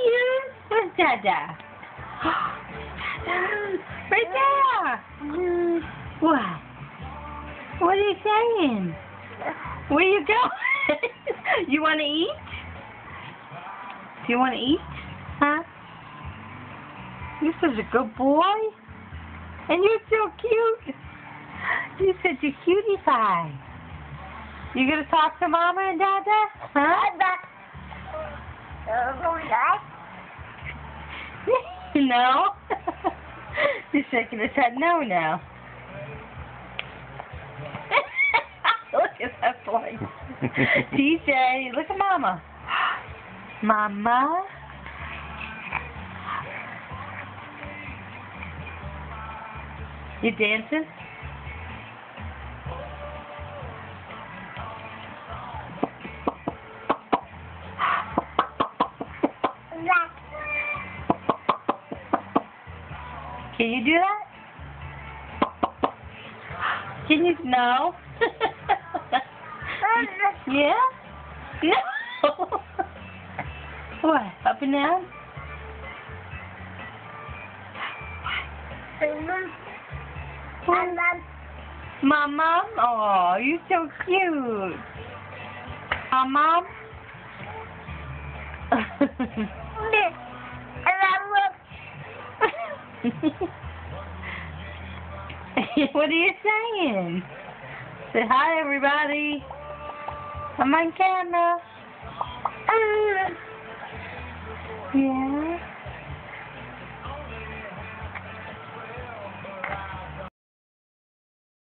cute? Where's Dada? Dada, right there. What? What are you saying? Where you going? You want to eat? Do you want to eat? Huh? You're such a good boy. And you're so cute. You're such a cutie pie. You gonna talk to Mama and Dada? Huh? No? You're shaking his head no now. Look at that boy. TJ, look at Mama. Mama? You dancing? Can you do that? Can you? No. Yeah? No. What? Up and down? Mom? Oh, you're so cute. Mom? What are you saying? Say hi, everybody. I'm on camera. Yeah.